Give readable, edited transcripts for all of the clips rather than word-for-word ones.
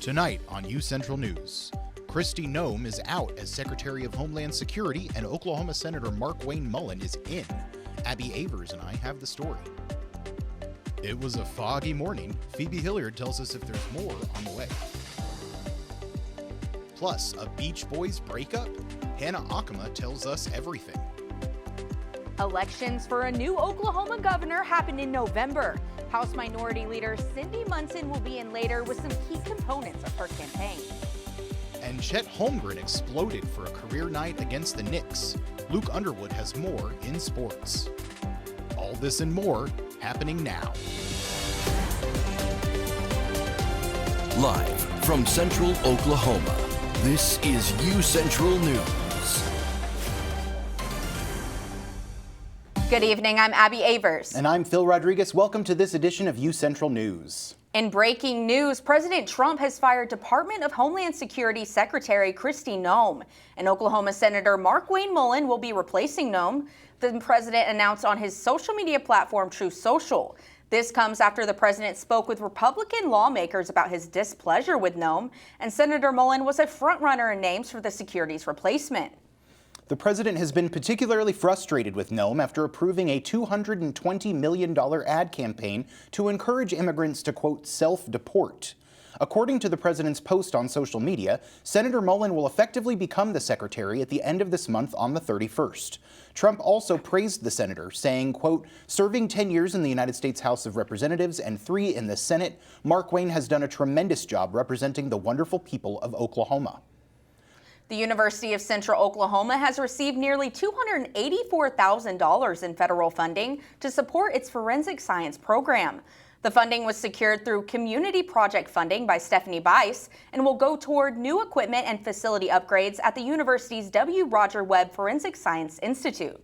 Tonight on UCentral News, Kristi Noem is out as Secretary of Homeland Security and Oklahoma Senator Markwayne Mullin is in. Abby Avers and I have the story. It was a foggy morning. Phoebe Hilliard tells us if there's more on the way. Plus, a Beach Boys breakup? Hannah Akama tells us everything. Elections for a new Oklahoma governor happened in November. House Minority Leader Cindy Munson will be in later with some key components of her campaign. And Chet Holmgren exploded for a career night against the Knicks. Luke Underwood has more in sports. All this and more happening now. Live from Central Oklahoma, this is UCentral News. Good evening, I'm Abby Avers. And I'm Phil Rodriguez. Welcome to this edition of UCentral News. In breaking news, President Trump has fired Department of Homeland Security Secretary Kristi Noem. And Oklahoma Senator Markwayne Mullin will be replacing Noem. The president announced on his social media platform, Truth Social. This comes after the president spoke with Republican lawmakers about his displeasure with Noem, and Senator Mullin was a frontrunner in names for the security's replacement. The president has been particularly frustrated with Noem after approving a $220 million ad campaign to encourage immigrants to, quote, self-deport. According to the president's post on social media, Senator Mullin will effectively become the secretary at the end of this month on the 31st. Trump also praised the senator, saying, quote, serving 10 years in the United States House of Representatives and 3 in the Senate, Markwayne has done a tremendous job representing the wonderful people of Oklahoma. The University of Central Oklahoma has received nearly $284,000 in federal funding to support its forensic science program. The funding was secured through community project funding by Stephanie Bice and will go toward new equipment and facility upgrades at the university's W. Roger Webb Forensic Science Institute.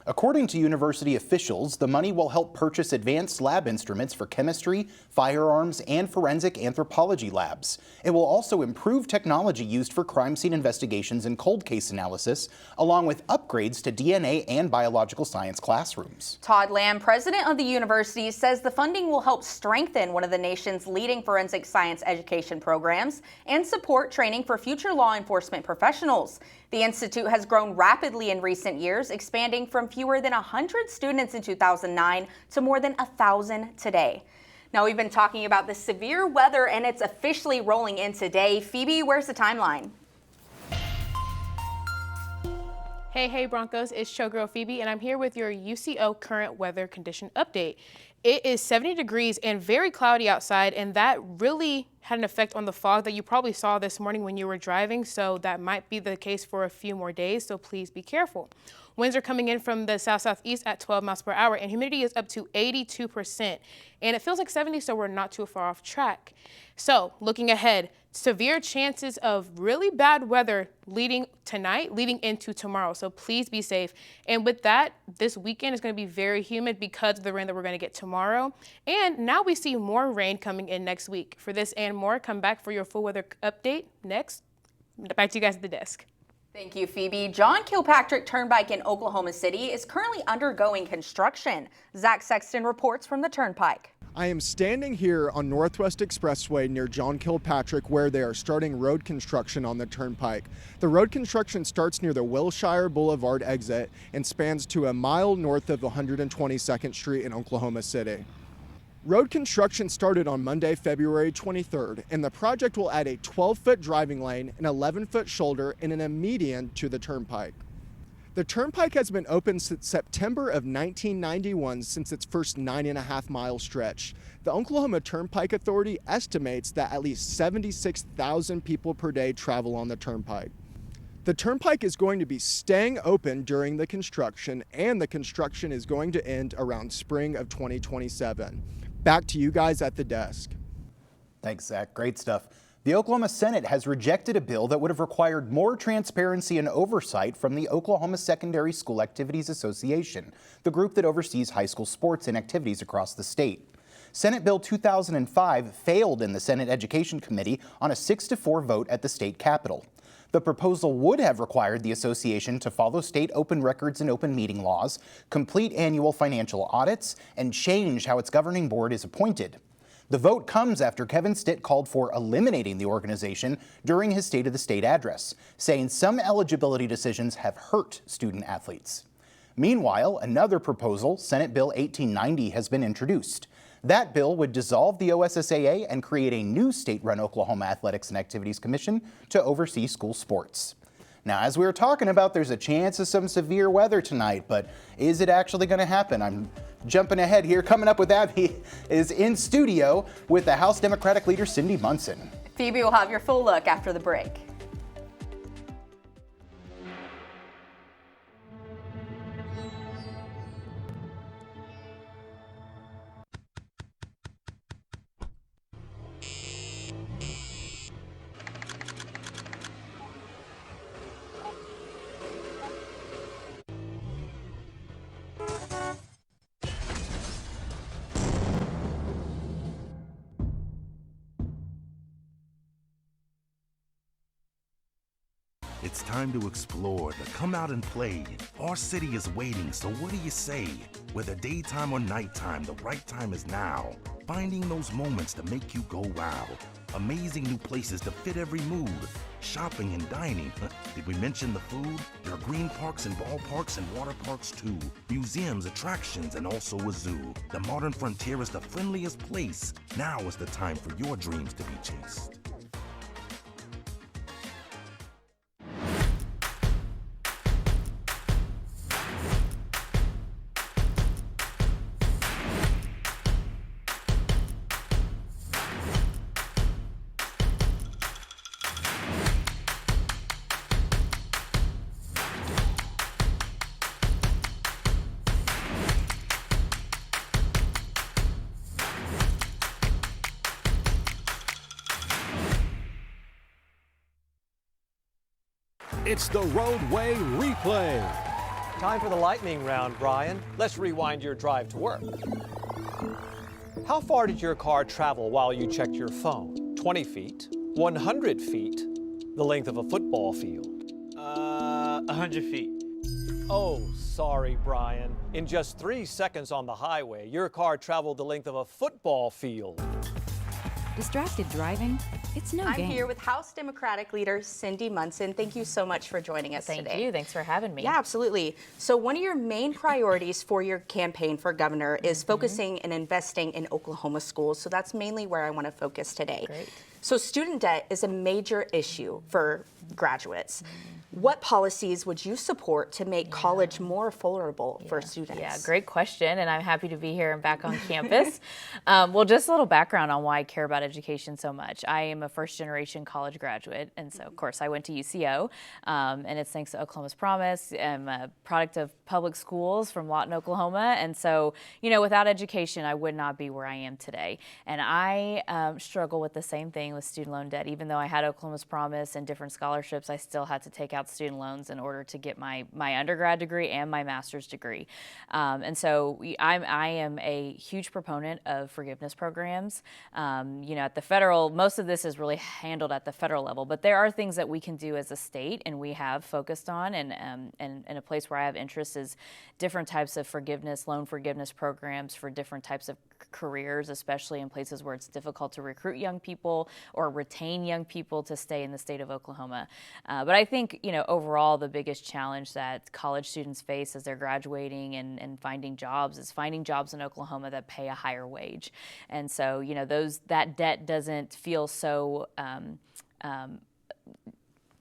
According to university officials, the money will help purchase advanced lab instruments for chemistry, firearms, and forensic anthropology labs. It will also improve technology used for crime scene investigations and cold case analysis, along with upgrades to DNA and biological science classrooms. Todd Lamb, president of the university, says the funding will help strengthen one of the nation's leading forensic science education programs and support training for future law enforcement professionals. The institute has grown rapidly in recent years, expanding from fewer than 100 students in 2009 to more than 1,000 today. Now, we've been talking about the severe weather, and it's officially rolling in today. Phoebe, where's the timeline? Hey Broncos, it's Showgirl Phoebe, and I'm here with your UCO current weather condition update. It is 70 degrees and very cloudy outside, and that really had an effect on the fog that you probably saw this morning when you were driving, so that might be the case for a few more days, so please be careful. Winds are coming in from the south-southeast at 12 miles per hour, and humidity is up to 82%, and it feels like 70, so we're not too far off track. So, looking ahead, severe chances of really bad weather leading into tomorrow, so please be safe. And with that, this weekend is going to be very humid because of the rain that we're going to get tomorrow, and now we see more rain coming in next week. For this and more, come back for your full weather update next. Back to you guys at the desk. Thank you, Phoebe. John Kilpatrick Turnpike in Oklahoma City is currently undergoing construction. Zach Sexton reports from the Turnpike. I am standing here on Northwest Expressway near John Kilpatrick, where they are starting road construction on the Turnpike. The road construction starts near the Wilshire Boulevard exit and spans to a mile north of 122nd Street in Oklahoma City. Road construction started on Monday, February 23rd, and the project will add a 12-foot driving lane, an 11-foot shoulder, and a median to the Turnpike. The Turnpike has been open since September of 1991, since its first 9.5-mile stretch. The Oklahoma Turnpike Authority estimates that at least 76,000 people per day travel on the Turnpike. The Turnpike is going to be staying open during the construction, and the construction is going to end around spring of 2027. Back to you guys at the desk. Thanks, Zach. Great stuff. The Oklahoma Senate has rejected a bill that would have required more transparency and oversight from the Oklahoma Secondary School Activities Association, the group that oversees high school sports and activities across the state. Senate Bill 2005 failed in the Senate Education Committee on a 6-4 vote at the state capitol. The proposal would have required the association to follow state open records and open meeting laws, complete annual financial audits, and change how its governing board is appointed. The vote comes after Kevin Stitt called for eliminating the organization during his State of the State address, saying some eligibility decisions have hurt student athletes. Meanwhile, another proposal, Senate Bill 1890, has been introduced. That bill would dissolve the OSSAA and create a new state-run Oklahoma Athletics and Activities Commission to oversee school sports. Now, as we were talking about, there's a chance of some severe weather tonight, but is it actually going to happen? I'm jumping ahead here. Coming up with Abby is in studio with the House Democratic leader, Cindy Munson. Phoebe will have your full look after the break. It's time to explore, to come out and play. Our city is waiting, so what do you say? Whether daytime or nighttime, the right time is now. Finding those moments to make you go wow. Amazing new places to fit every mood. Shopping and dining. Did we mention the food? There are green parks and ballparks and water parks too. Museums, attractions, and also a zoo. The modern frontier is the friendliest place. Now is the time for your dreams to be chased. It's the Roadway Replay. Time for the lightning round, Brian. Let's rewind your drive to work. How far did your car travel while you checked your phone? 20 feet, 100 feet, the length of a football field? 100 feet. Oh, sorry, Brian. In just 3 seconds on the highway, your car traveled the length of a football field. Distracted driving? It's no game. I'm here with House Democratic leader Cindy Munson. Thank you so much for joining us today. Thank you. Thanks for having me. Yeah, absolutely. So one of your main priorities for your campaign for governor is focusing and investing in Oklahoma schools. So that's mainly where I want to focus today. Great. So student debt is a major issue for graduates. What policies would you support to make college more affordable for students? Yeah, great question, and I'm happy to be here and back on campus. Well, just a little background on why I care about education so much. I am a first-generation college graduate, and so, of course, I went to UCO, and it's thanks to Oklahoma's Promise. I'm a product of public schools from Lawton, Oklahoma, and so, you know, without education, I would not be where I am today. And I struggle with the same thing with student loan debt. Even though I had Oklahoma's Promise and different scholarships, I still had to take out student loans in order to get my undergrad degree and my master's degree. And so I am a huge proponent of forgiveness programs. You know, at the federal, most of this is really handled at the federal level, but there are things that we can do as a state, and we have focused on, and a place where I have interest is different types of loan forgiveness programs for different types of careers, especially in places where it's difficult to recruit young people or retain young people to stay in the state of Oklahoma. But I think, you know, overall, the biggest challenge that college students face as they're graduating and finding jobs is finding jobs in Oklahoma that pay a higher wage. And so, you know, that debt doesn't feel so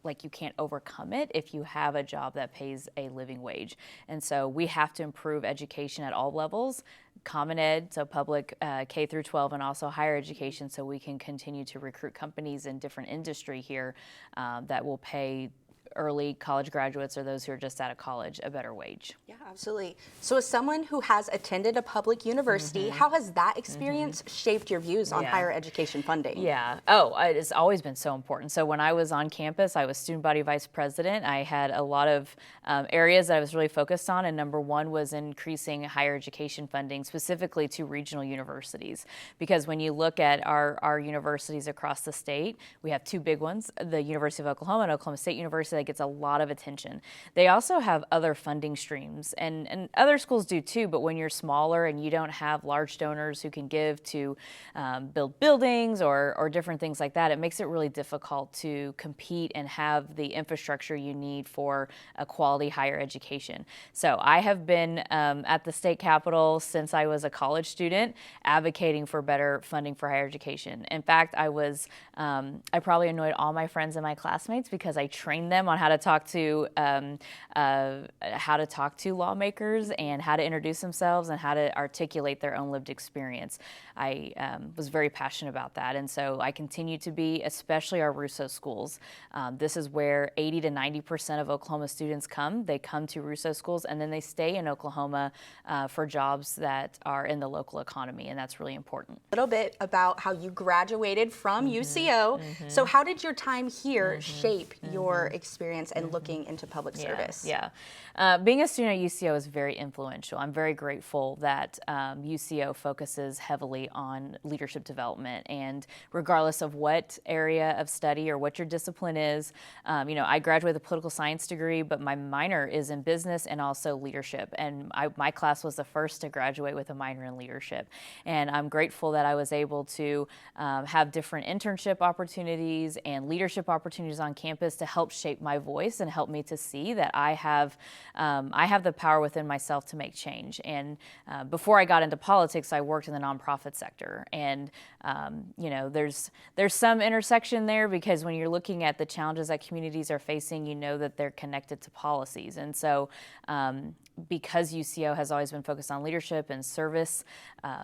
like you can't overcome it if you have a job that pays a living wage. And so we have to improve education at all levels, Common Ed, so public K through 12, and also higher education, so we can continue to recruit companies in different industry here that will pay early college graduates or those who are just out of college a better wage. Yeah, absolutely. So as someone who has attended a public university, how has that experience shaped your views on higher education funding? Yeah. Oh, it's always been so important. So when I was on campus, I was student body vice president. I had a lot of areas that I was really focused on, and number one was increasing higher education funding, specifically to regional universities. Because when you look at our universities across the state, we have two big ones, the University of Oklahoma and Oklahoma State University, that gets a lot of attention. They also have other funding streams, and other schools do too, but when you're smaller and you don't have large donors who can give to build buildings or different things like that, it makes it really difficult to compete and have the infrastructure you need for a quality higher education. So I have been at the state capitol since I was a college student, advocating for better funding for higher education. In fact, I probably annoyed all my friends and my classmates because I trained them on how to talk to lawmakers and how to introduce themselves and how to articulate their own lived experience. I was very passionate about that, and so I continue to be, especially our Russo schools. This is where 80 to 90% of Oklahoma students come. They come to Russo schools and then they stay in Oklahoma for jobs that are in the local economy, and that's really important. A little bit about how you graduated from UCO. So how did your time here shape your experience and looking into public service? Yeah. Being a student at UCO is very influential. I'm very grateful that UCO focuses heavily on leadership development, and regardless of what area of study or what your discipline is, I graduated with a political science degree, but my minor is in business and also leadership, and my class was the first to graduate with a minor in leadership. And I'm grateful that I was able to have different internship opportunities and leadership opportunities on campus to help shape my voice and help me to see that I have the power within myself to make change. And before I got into politics, I worked in the nonprofit sector, and there's some intersection there, because when you're looking at the challenges that communities are facing, you know that they're connected to policies. And so because UCO has always been focused on leadership and service,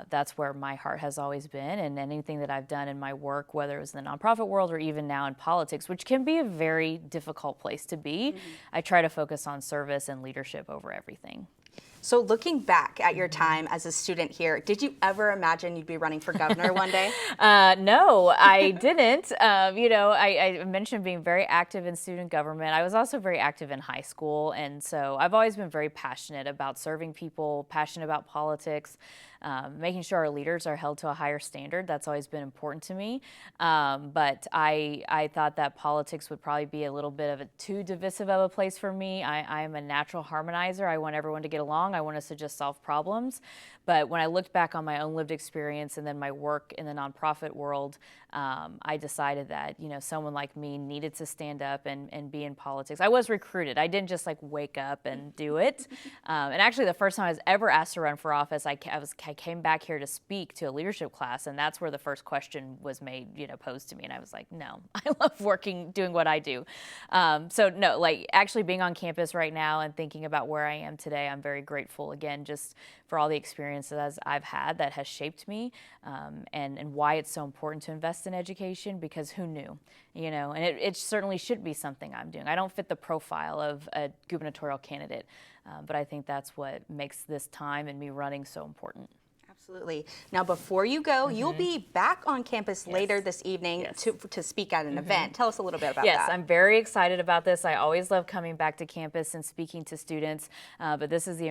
that's where my heart has always been. And anything that I've done in my work, whether it was in the nonprofit world or even now in politics, which can be a very difficult place to be, I try to focus on service and leadership over everything. So looking back at your time as a student here, did you ever imagine you'd be running for governor one day? No, I didn't. I mentioned being very active in student government. I was also very active in high school, and so I've always been very passionate about serving people, passionate about politics, making sure our leaders are held to a higher standard. That's always been important to me. But I thought that politics would probably be a little bit of a too divisive of a place for me. I'm a natural harmonizer. I want everyone to get along. I want us to just solve problems. But when I looked back on my own lived experience and then my work in the nonprofit world, I decided that, someone like me needed to stand up and be in politics. I was recruited. I didn't just wake up and do it. And actually the first time I was ever asked to run for office, I came back here to speak to a leadership class, and that's where the first question was posed to me. And I was like, no, I love doing what I do. So no, actually being on campus right now and thinking about where I am today, I'm very grateful again, just for all the experiences I've had that has shaped me, and why it's so important to invest in education, because who knew, and it certainly should be something I'm doing. I don't fit the profile of a gubernatorial candidate, but I think that's what makes this time and me running so important. Absolutely. Now, before you go, you'll be back on campus later this evening to speak at an event. Tell us a little bit about that. Yes, I'm very excited about this. I always love coming back to campus and speaking to students, but this is the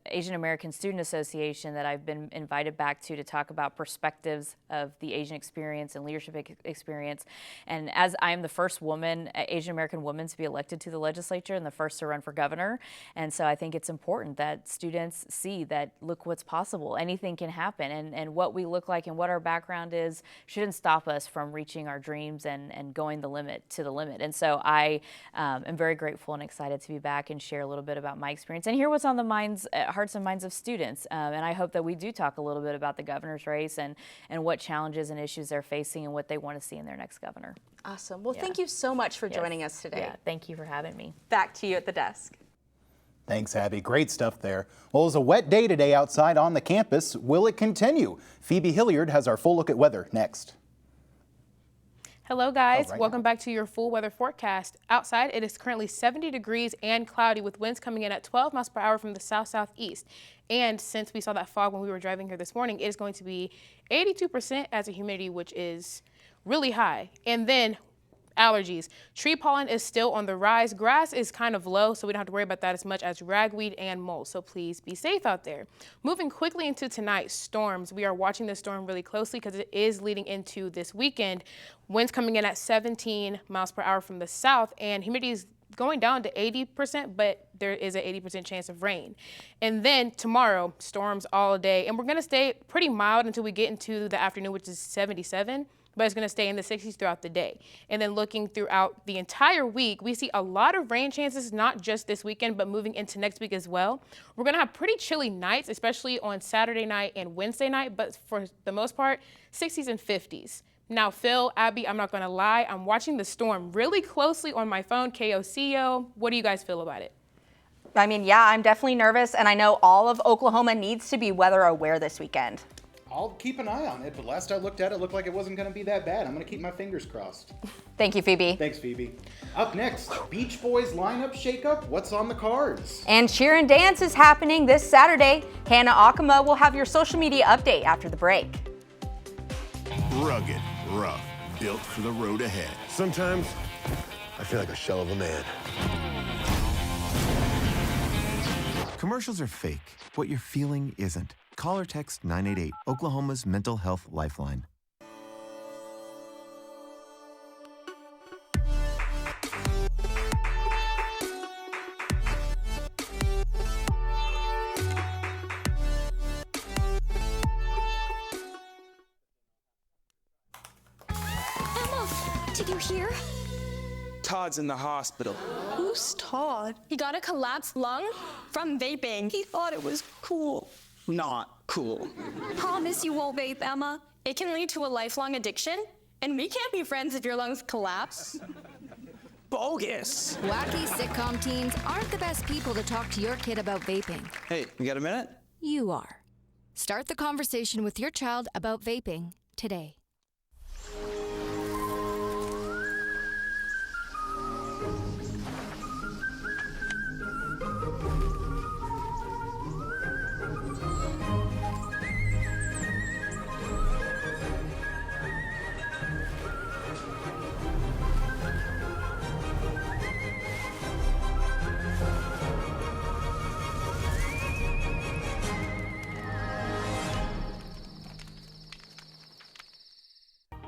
Asian American Student Association that I've been invited back to talk about perspectives of the Asian experience and leadership experience. And as I am the first Asian American woman to be elected to the legislature and the first to run for governor, and so I think it's important that students see that, look what's possible. Anything can happen, and what we look like and what our background is shouldn't stop us from reaching our dreams and going to the limit. And so I am very grateful and excited to be back and share a little bit about my experience and hear what's on the hearts and minds of students. And I hope that we do talk a little bit about the governor's race and what challenges and issues they're facing and what they want to see in their next governor. Awesome. Well, thank you so much for joining us today. Yeah, thank you for having me. Back to you at the desk. Thanks, Abby. Great stuff there. Well, it was a wet day today outside on the campus. Will it continue? Phoebe Hilliard has our full look at weather next. Hello guys, welcome back to your full weather forecast. Outside it is currently 70 degrees and cloudy with winds coming in at 12 miles per hour from the south-southeast. And since we saw that fog when we were driving here this morning, it is going to be 82% as a humidity, which is really high. And then Allergies. Tree pollen is still on the rise. Grass is kind of low, so we don't have to worry about that as much as ragweed and mold. So please be safe out there. Moving quickly into tonight, storms. We are watching this storm really closely because it is leading into this weekend. Winds coming in at 17 miles per hour from the south, and humidity is going down to 80%, but there is an 80% chance of rain. And then tomorrow, storms all day, and we're going to stay pretty mild until we get into the afternoon, which is 77. But it's going to stay in the 60s throughout the day. And then looking throughout the entire week, we see a lot of rain chances, not just this weekend, but moving into next week as well. We're going to have pretty chilly nights, especially on Saturday night and Wednesday night, but for the most part, 60s and 50s. Now, Phil, Abby, I'm not going to lie, I'm watching the storm really closely on my phone, KOCO. What do you guys feel about it? I mean, yeah, I'm definitely nervous, and I know all of Oklahoma needs to be weather aware this weekend. I'll keep an eye on it, but last I looked at it, it looked like it wasn't going to be that bad. I'm going to keep my fingers crossed. Thank you, Phoebe. Thanks, Phoebe. Up next, Beach Boys lineup shakeup. What's on the cards? And cheer and dance is happening this Saturday. Hannah Akama will have your social media update after the break. Rugged, rough, built for the road ahead. Sometimes I feel like a shell of a man. Commercials are fake. What you're feeling isn't. Call or text 988, Oklahoma's mental health lifeline. Emma, did you hear? Todd's in the hospital. Who's Todd? He got a collapsed lung from vaping. He thought it was cool. Not cool. Promise you won't vape, Emma. It can lead to a lifelong addiction, and we can't be friends if your lungs collapse. Bogus. Wacky sitcom teens aren't the best people to talk to your kid about vaping. Hey, you got a minute? You are. Start the conversation with your child about vaping today.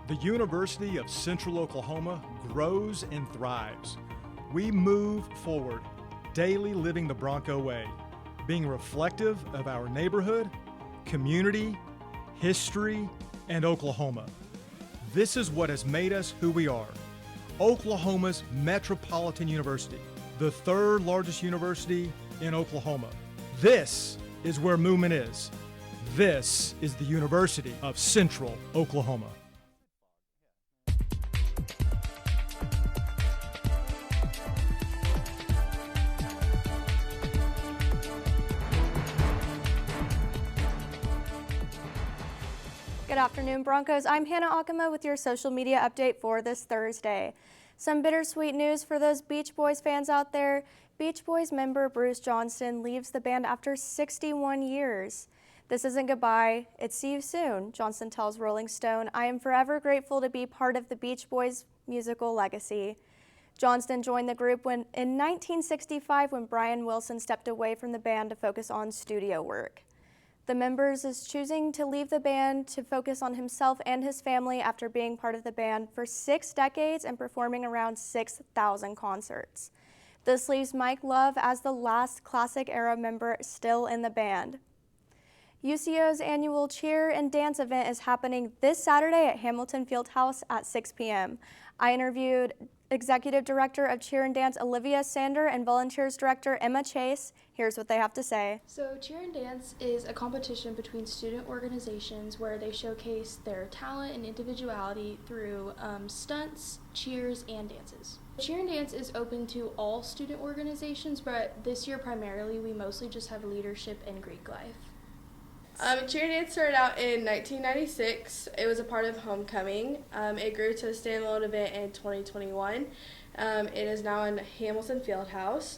The University of Central Oklahoma grows and thrives. We move forward, daily living the Bronco way, being reflective of our neighborhood, community, history, and Oklahoma. This is what has made us who we are. Oklahoma's Metropolitan University, the third largest university in Oklahoma. This is where movement is. This is the University of Central Oklahoma. Good afternoon, Broncos. I'm Hannah Akama with your social media update for this Thursday. Some bittersweet news for those Beach Boys fans out there. Beach Boys member Bruce Johnston leaves the band after 61 years. This isn't goodbye, it's see you soon, Johnston tells Rolling Stone. I am forever grateful to be part of the Beach Boys' musical legacy. Johnston joined the group in 1965 when Brian Wilson stepped away from the band to focus on studio work. The members is choosing to leave the band to focus on himself and his family after being part of the band for 6 decades and performing around 6,000 concerts. This leaves Mike Love as the last classic era member still in the band. UCO's annual cheer and dance event is happening this Saturday at Hamilton Fieldhouse at 6 p.m. I interviewed Executive Director of Cheer and Dance Olivia Sander and Volunteers Director Emma Chase. Here's what they have to say. So Cheer and Dance is a competition between student organizations where they showcase their talent and individuality through stunts, cheers, and dances. Cheer and Dance is open to all student organizations, but this year primarily we mostly just have leadership and Greek life. Cheer and Dance started out in 1996. It was a part of Homecoming. It grew to a standalone event in 2021. It is now in Hamilton Fieldhouse.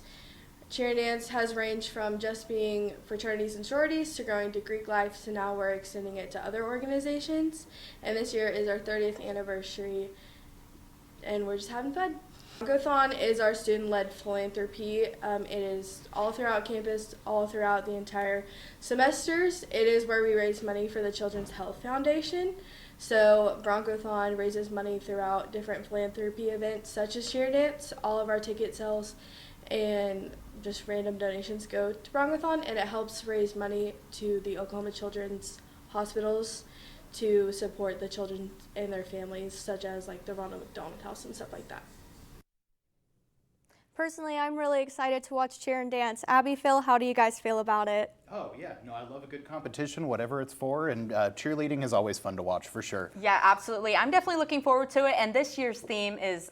Cheer and Dance has ranged from just being fraternities and sororities to growing to Greek life, to now we're extending it to other organizations. And this year is our 30th anniversary and we're just having fun. Broncothon is our student-led philanthropy. It is all throughout campus, all throughout the entire semesters. It is where we raise money for the Children's Health Foundation. So Broncothon raises money throughout different philanthropy events such as cheer dance. All of our ticket sales and just random donations go to Broncothon, and it helps raise money to the Oklahoma Children's Hospitals to support the children and their families, such as like the Ronald McDonald House and stuff like that. Personally, I'm really excited to watch cheer and dance. Abby, Phil, how do you guys feel about it? Oh, yeah. No, I love a good competition, whatever it's for, and cheerleading is always fun to watch, for sure. Yeah, absolutely. I'm definitely looking forward to it, and this year's theme is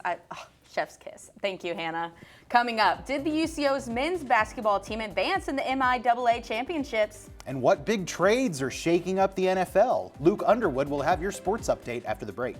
Chef's Kiss. Thank you, Hannah. Coming up, did the UCO's men's basketball team advance in the MIAA championships? And what big trades are shaking up the NFL? Luke Underwood will have your sports update after the break.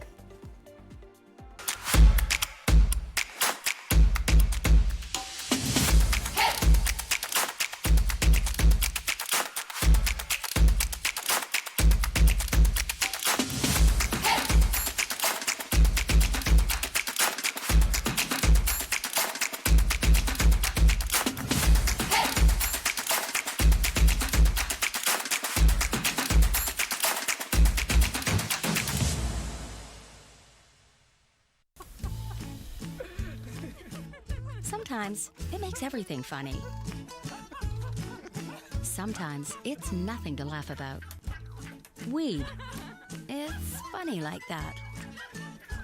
Sometimes it makes everything funny. Sometimes it's nothing to laugh about. Weed. It's funny like that.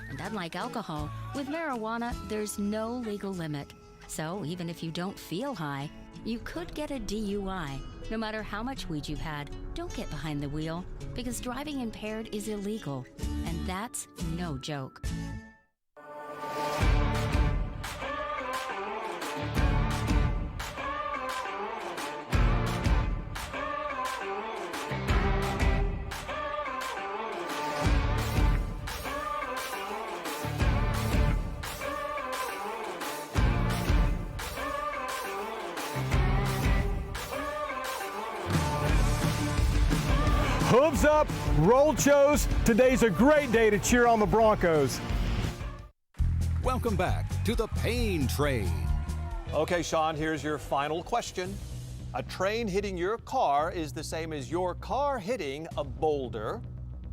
And unlike alcohol, with marijuana, there's no legal limit. So even if you don't feel high, you could get a DUI. No matter how much weed you've had, don't get behind the wheel, because driving impaired is illegal. And that's no joke. Hooves up, roll Chos. Today's a great day to cheer on the Broncos. Welcome back to the Pain Train. Okay, Sean, here's your final question. A train hitting your car is the same as your car hitting a boulder,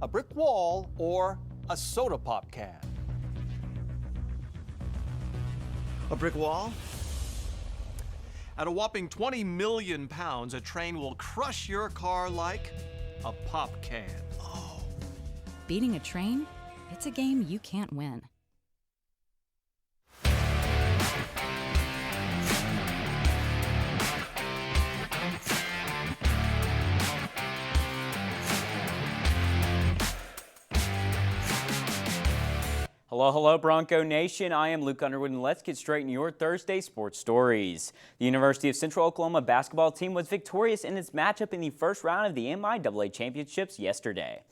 a brick wall, or a soda pop can. A brick wall? At a whopping 20 million pounds, a train will crush your car like a pop can. Beating a train? It's a game you can't win. Hello, Bronco Nation. I am Luke Underwood, and let's get straight into your Thursday sports stories. The University of Central Oklahoma basketball team was victorious in its matchup in the first round of the MIAA championships yesterday.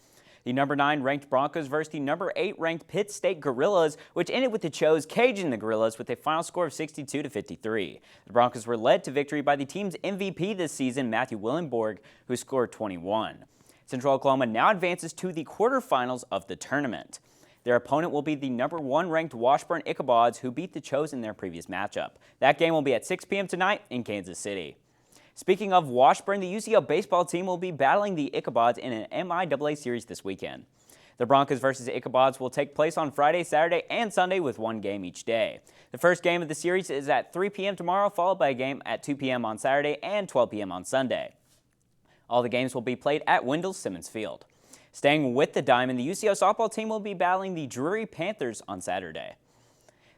The number 9 ranked Broncos versus the number 8 ranked Pitt State Gorillas, which ended with the Chos caging the Gorillas with a final score of 62-53. The Broncos were led to victory by the team's MVP this season, Matthew Willenborg, who scored 21. Central Oklahoma now advances to the quarterfinals of the tournament. Their opponent will be the number 1 ranked Washburn Ichabods, who beat the Chos in their previous matchup. That game will be at 6 p.m. tonight in Kansas City. Speaking of Washburn, the UCO baseball team will be battling the Ichabods in an MIAA series this weekend. The Broncos versus Ichabods will take place on Friday, Saturday, and Sunday with one game each day. The first game of the series is at 3 p.m. tomorrow, followed by a game at 2 p.m. on Saturday and 12 p.m. on Sunday. All the games will be played at Wendell Simmons Field. Staying with the Diamond, the UCO softball team will be battling the Drury Panthers on Saturday.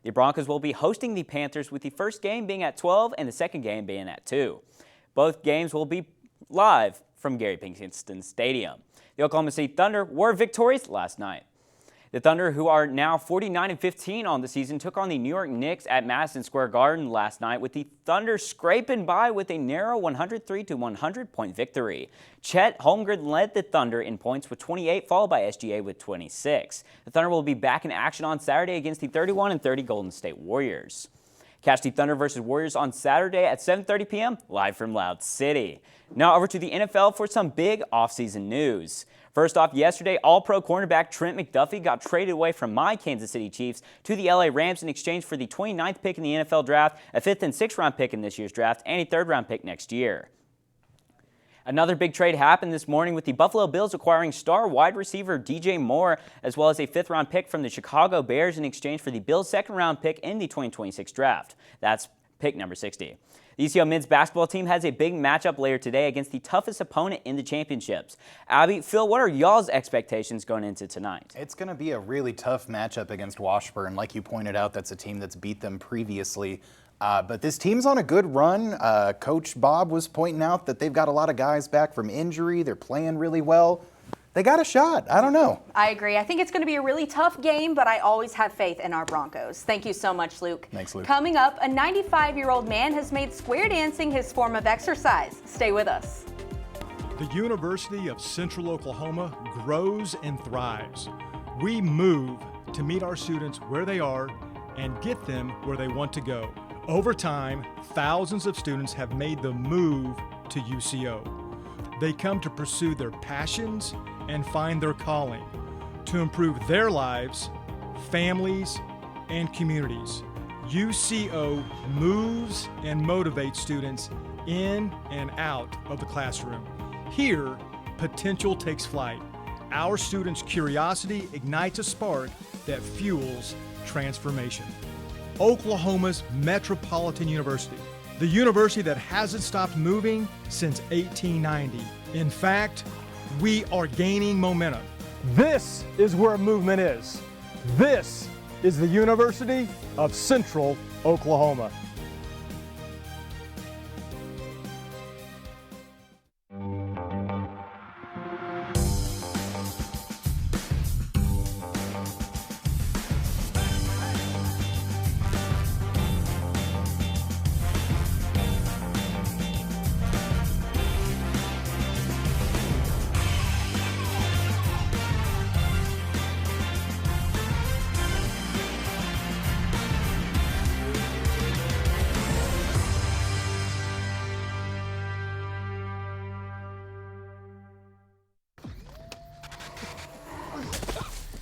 The Broncos will be hosting the Panthers, with the first game being at 12 and the second game being at 2. Both games will be live from Gary Pinkston Stadium. The Oklahoma City Thunder were victorious last night. The Thunder, who are now 49-15 on the season, took on the New York Knicks at Madison Square Garden last night, with the Thunder scraping by with a narrow 103-100 point victory. Chet Holmgren led the Thunder in points with 28, followed by SGA with 26. The Thunder will be back in action on Saturday against the 31-30 Golden State Warriors. Catch the Thunder versus Warriors on Saturday at 7:30 p.m. live from Loud City. Now over to the NFL for some big offseason news. First off, yesterday, All-Pro cornerback Trent McDuffie got traded away from my Kansas City Chiefs to the LA Rams in exchange for the 29th pick in the NFL draft, a 5th and 6th round pick in this year's draft, and a 3rd round pick next year. Another big trade happened this morning with the Buffalo Bills acquiring star wide receiver DJ Moore, as well as a 5th round pick from the Chicago Bears in exchange for the Bills' 2nd round pick in the 2026 draft. That's pick number 60. The UCO men's basketball team has a big matchup later today against the toughest opponent in the championships. Abby, Phil, what are y'all's expectations going into tonight? It's going to be a really tough matchup against Washburn. Like you pointed out, that's a team that's beat them previously. But this team's on a good run. Coach Bob was pointing out that they've got a lot of guys back from injury. They're playing really well. They got a shot. I don't know. I agree. I think it's going to be a really tough game, but I always have faith in our Broncos. Thank you so much, Luke. Thanks, Luke. Coming up, a 95-year-old man has made square dancing his form of exercise. Stay with us. The University of Central Oklahoma grows and thrives. We move to meet our students where they are and get them where they want to go. Over time, thousands of students have made the move to UCO. They come to pursue their passions and find their calling, to improve their lives, families, and communities. UCO moves and motivates students in and out of the classroom. Here, potential takes flight. Our students' curiosity ignites a spark that fuels transformation. Oklahoma's Metropolitan University, the university that hasn't stopped moving since 1890. In fact, we are gaining momentum. This is where movement is. This is the University of Central Oklahoma.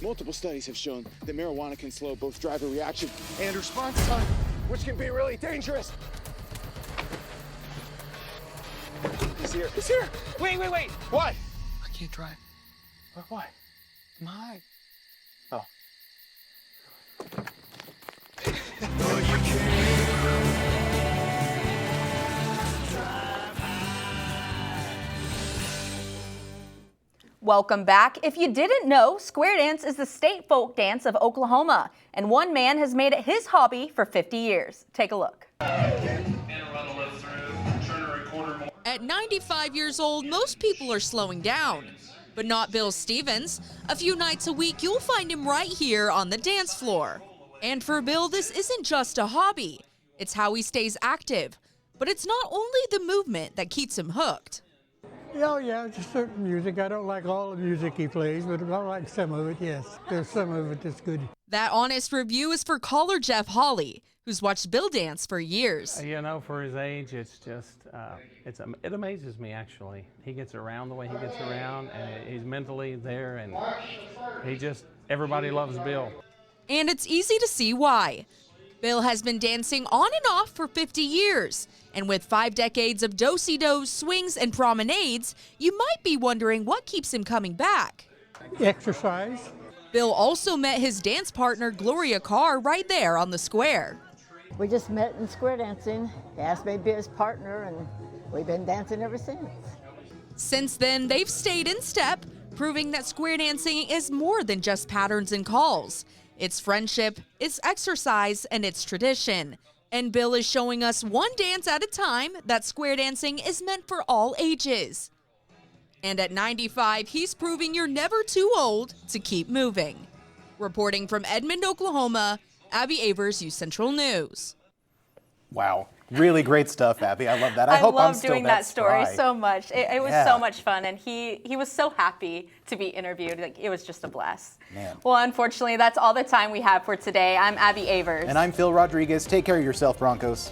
Multiple studies have shown that marijuana can slow both driver reaction and response time, which can be really dangerous. He's here. He's here. Wait. What? I can't drive. Why? My. Oh. Welcome back. If you didn't know, square dance is the state folk dance of Oklahoma, and one man has made it his hobby for 50 years. Take a look. At 95 years old, most people are slowing down, but not Bill Stevens. A few nights a week, you'll find him right here on the dance floor. And for Bill, this isn't just a hobby. It's how he stays active. But it's not only the movement that keeps him hooked. Oh, yeah, just certain music. I don't like all the music he plays, but I like some of it, yes. There's some of it that's good. That honest review is for caller Jeff Hawley, who's watched Bill dance for years. You know, for his age, it's just, it amazes me, actually. He gets around the way he gets around, and he's mentally there, and everybody loves Bill. And it's easy to see why. Bill has been dancing on and off for 50 years. And with 5 decades of do-si-dos, swings, and promenades, you might be wondering what keeps him coming back. Exercise. Bill also met his dance partner, Gloria Carr, right there on the square. We just met in square dancing. He asked me to be his partner, and we've been dancing ever since. Since then, they've stayed in step, proving that square dancing is more than just patterns and calls. It's friendship, it's exercise, and it's tradition. And Bill is showing us one dance at a time that square dancing is meant for all ages. And at 95, he's proving you're never too old to keep moving. Reporting from Edmond, Oklahoma, Abby Avers, UCentral News. Wow. Really great stuff, Abby. I love that. I hope I'm love still doing that story spry. so much. It was Yeah. so much fun, and he was so happy to be interviewed. Like, it was just a blast. Man. Well, unfortunately, that's all the time we have for today. I'm Abby Avers. And I'm Phil Rodriguez. Take care of yourself, Broncos.